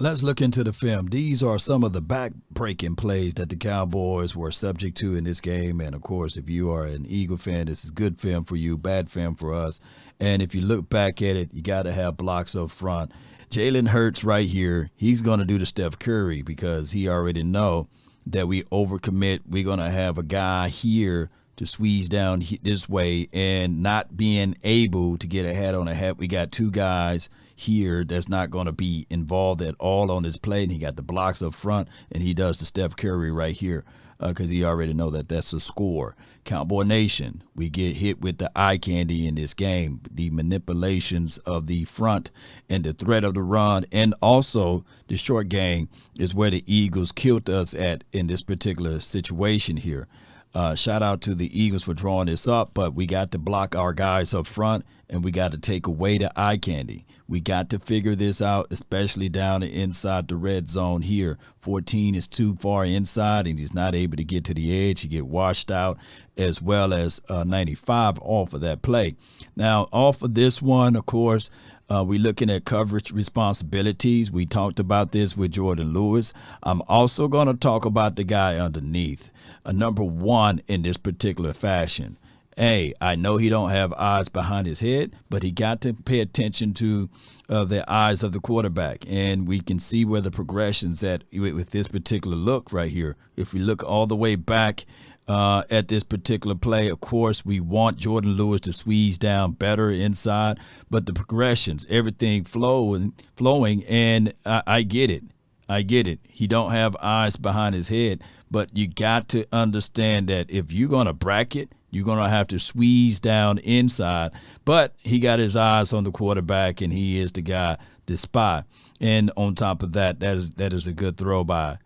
Let's look into the film. These are some of the back-breaking plays that the Cowboys were subject to in this game. And, of course, if you are an Eagle fan, this is good film for you, bad film for us. And if you look back at it, you got to have blocks up front. Jalen Hurts right here, he's going to do the Steph Curry because he already know that we overcommit. We're going to have a guy here to squeeze down this way and not being able to get ahead on a head. We got two guys here that's not going to be involved at all on this play, and he got the blocks up front, and he does the Steph Curry right here because he already know that that's a score. Cowboy Nation, we get hit with the eye candy in this game, the manipulations of the front and the threat of the run, and also the short game is where the Eagles killed us at in this particular situation here. Shout out to the Eagles for drawing this up, but we got to block our guys up front, and we got to take away the eye candy. We got to figure this out, especially down inside the red zone here. 14 is too far inside, and he's not able to get to the edge. He get washed out, as well as 95 off of that play. Now, off of this one, of course, we're looking at coverage responsibilities. We talked about this with Jordan Lewis. I'm also going to talk about the guy underneath, number one in this particular fashion. Hey, I know he don't have eyes behind his head, but he got to pay attention to the eyes of the quarterback. And we can see where the progression's at with this particular look right here. If we look all the way back at this particular play, of course, we want Jordan Lewis to squeeze down better inside, but the progressions, everything flowing, and I get it. I get it. He don't have eyes behind his head, but you got to understand that if you're going to bracket, you're going to have to squeeze down inside. But he got his eyes on the quarterback, and he is the guy to spy. And on top of that, that is a good throw by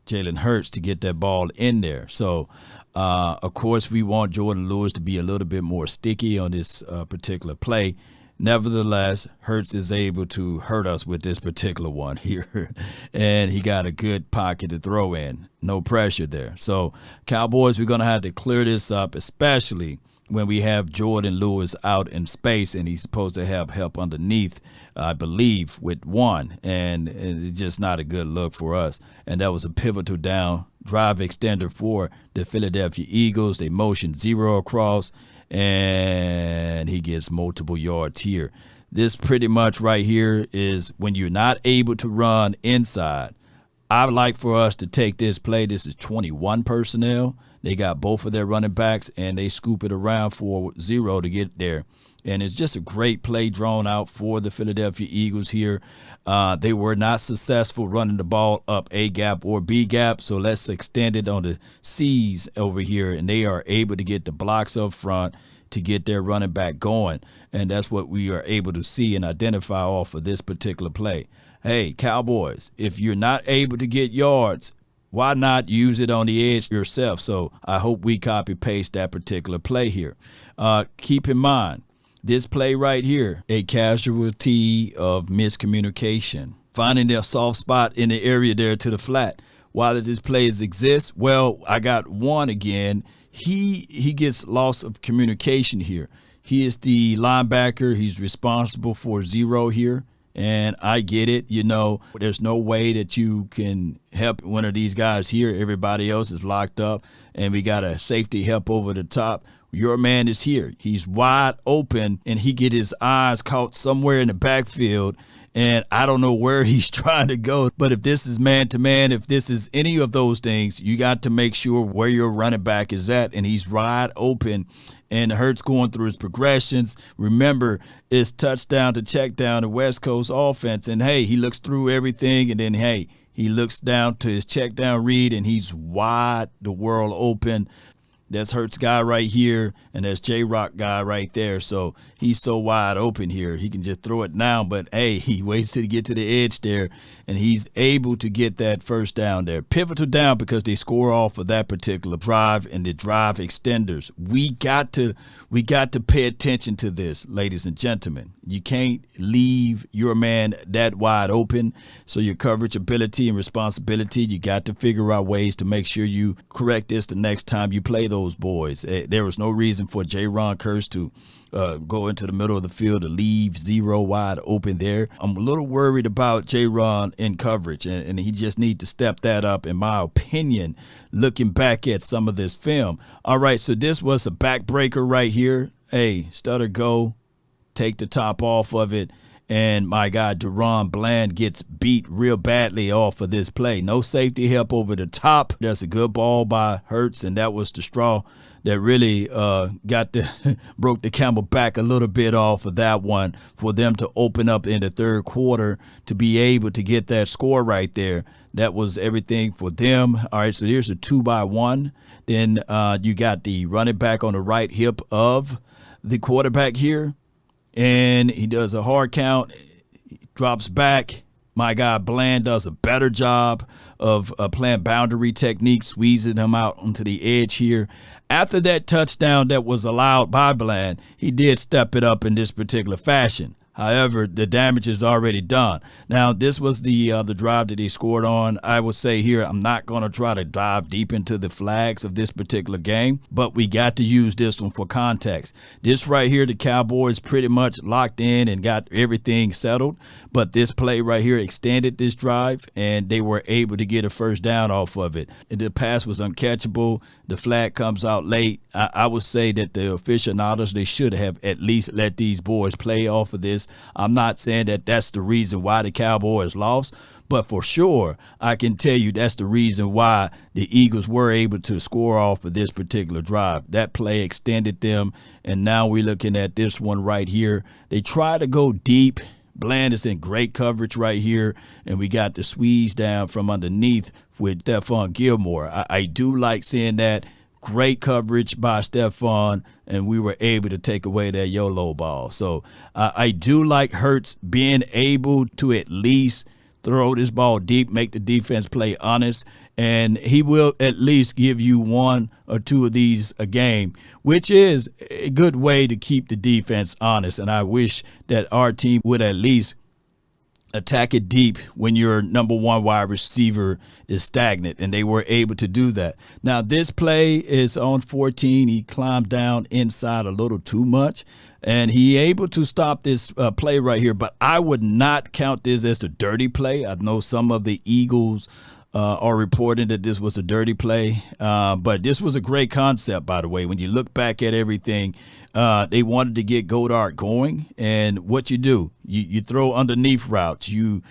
Jalen Hurts to get that ball in there. So, of course, we want Jordan Lewis to be a little bit more sticky on this particular play. Nevertheless, Hurts is able to hurt us with this particular one here. And he got a good pocket to throw in. No pressure there. So, Cowboys, we're going to have to clear this up, especially when we have Jordan Lewis out in space and he's supposed to have help underneath, I believe, with one. And it's just not a good look for us. And that was a pivotal down drive extender for the Philadelphia Eagles. They motioned zero across, and he gets multiple yards here. This pretty much right here is when you're not able to run inside. I would like for us to take this play. This is 21 personnel. They got both of their running backs, and they scoop it around for zero to get there. And it's just a great play drawn out for the Philadelphia Eagles here. They were not successful running the ball up A gap or B gap, so let's extend it on the C's over here, and they are able to get the blocks up front to get their running back going. And that's what we are able to see and identify off of this particular play. Hey, Cowboys, if you're not able to get yards, why not use it on the edge yourself? So I hope we copy-paste that particular play here. Keep in mind, this play right here, a casualty of miscommunication. Finding their soft spot in the area there to the flat. Why did this play exist? Well, I got one again. He gets loss of communication here. He is the linebacker. He's responsible for zero here. And I get it. You know, there's no way that you can help one of these guys here. Everybody else is locked up, and we got a safety help over the top. Your man is here. He's wide open, and he get his eyes caught somewhere in the backfield, and I don't know where he's trying to go. But if this is man-to-man, if this is any of those things, you got to make sure where your running back is at, and he's wide open. And Hurts going through his progressions. Remember, it's touchdown to check down the West Coast offense. And, hey, he looks through everything. And then, hey, he looks down to his check down read, and he's wide the world open. That's Hurts guy right here, and that's J-Rock guy right there. So he's so wide open here. He can just throw it now, but, hey, he waits to get to the edge there, and he's able to get that first down there. Pivotal down because they score off of that particular drive and the drive extenders. We got to pay attention to this, ladies and gentlemen. You can't leave your man that wide open. So your coverage ability and responsibility, you got to figure out ways to make sure you correct this the next time you play those those boys. There was no reason for J-Ron Curse to go into the middle of the field to leave zero wide open there. I'm a little worried about J-Ron in coverage, and he just needs to step that up, in my opinion, looking back at some of this film. All right, so this was a backbreaker right here. Hey, stutter go, take the top off of it. And my guy, Deron Bland gets beat real badly off of this play. No safety help over the top. That's a good ball by Hurts, and that was the straw that really broke the camel back a little bit off of that one for them to open up in the third quarter to be able to get that score right there. That was everything for them. All right, so here's a 2-by-1. Then you got the running back on the right hip of the quarterback here. And he does a hard count, drops back. My guy Bland does a better job of playing boundary technique, squeezing him out onto the edge here. After that touchdown that was allowed by Bland, he did step it up in this particular fashion. However, the damage is already done. Now, this was the drive that he scored on. I would say here, I'm not going to try to dive deep into the flags of this particular game, but we got to use this one for context. This right here, the Cowboys pretty much locked in and got everything settled, but this play right here extended this drive, and they were able to get a first down off of it. The pass was uncatchable. The flag comes out late. I would say that the aficionados, they should have at least let these boys play off of this. I'm not saying that that's the reason why the Cowboys lost, but for sure, I can tell you that's the reason why the Eagles were able to score off of this particular drive. That play extended them, and now we're looking at this one right here. They try to go deep. Bland is in great coverage right here, and we got the squeeze down from underneath with Stefon Gilmore. I do like seeing that. Great coverage by Stefon, and we were able to take away that YOLO ball. So I do like Hurts being able to at least throw this ball deep, make the defense play honest, and he will at least give you one or two of these a game, which is a good way to keep the defense honest. And I wish that our team would at least attack it deep when your number one wide receiver is stagnant, and they were able to do that. Now, this play is on 14. He climbed down inside a little too much, and he able to stop this play right here, but I would not count this as the dirty play. I know some of the Eagles are reporting that this was a dirty play, but this was a great concept, by the way. When you look back at everything, they wanted to get Godard going, and what you do, you throw underneath routes. You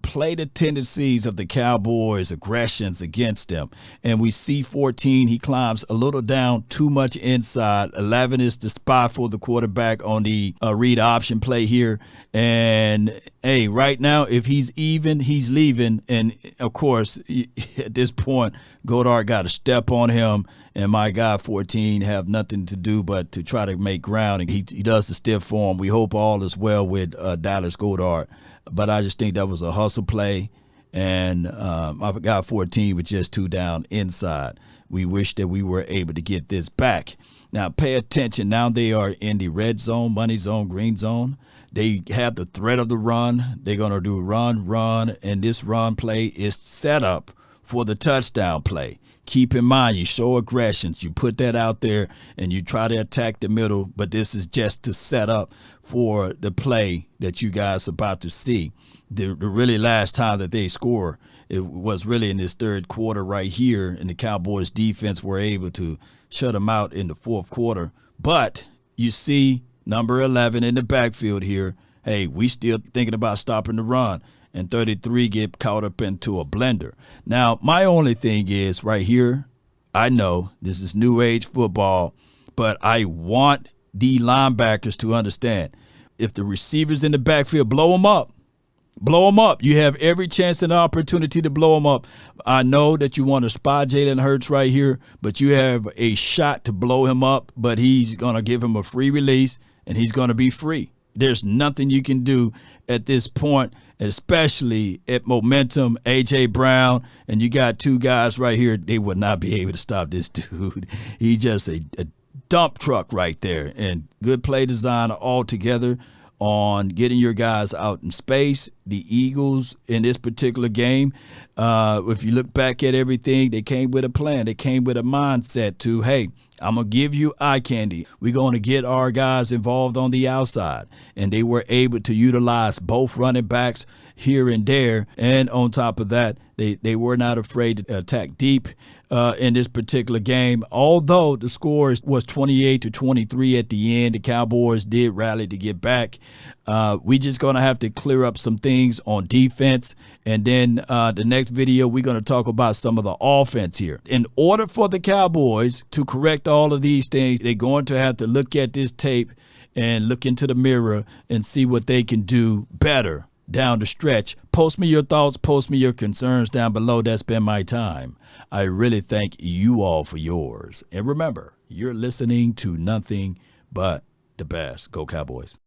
play the tendencies of the Cowboys' aggressions against them, and we see 14. He climbs a little down, too much inside. 11 is the spot for the quarterback on the read option play here, and hey, right now, if he's even, he's leaving, and of course, at this point, Godard got to step on him, and my guy 14 have nothing to do but to try to make ground, and he does the stiff form. We hope all is well with Dallas Godard, but I just think that was a hustle play, and I forgot 14 with just two down inside. We wish that we were able to get this back. Now, pay attention. Now they are in the red zone, money zone, green zone. They have the threat of the run. They're going to do run, and this run play is set up for the touchdown play. Keep in mind, you show aggressions. You put that out there, and you try to attack the middle, but this is just to set up for the play that you guys are about to see. The really last time that they score, it was really in this third quarter right here, and the Cowboys defense were able to shut them out in the fourth quarter. But you see number 11 in the backfield here. Hey, we still thinking about stopping the run. And 33 get caught up into a blender. Now, my only thing is right here, I know this is new age football, but I want the linebackers to understand, if the receivers in the backfield blow them up, you have every chance and opportunity to blow them up. I know that you want to spot Jalen Hurts right here, but you have a shot to blow him up, but he's going to give him a free release, and he's going to be free. There's nothing you can do at this point, especially at momentum. A.J. Brown, and you got two guys right here. They would not be able to stop this dude. He's just a dump truck right there. And good play design altogether on getting your guys out in space. the Eagles in this particular game, if you look back at everything, they came with a plan. They came with a mindset to, hey, I'm going to give you eye candy. We're going to get our guys involved on the outside. And they were able to utilize both running backs here and there. And on top of that, they were not afraid to attack deep in this particular game. Although the score was 28-23 at the end, the Cowboys did rally to get back. We just going to have to clear up some things on defense. And then the next video, we're going to talk about some of the offense here. In order for the Cowboys to correct all of these things, they're going to have to look at this tape and look into the mirror and see what they can do better down the stretch. Post me your thoughts, post me your concerns down below. That's been my time. I really thank you all for yours. And remember, you're listening to nothing but the best. Go Cowboys.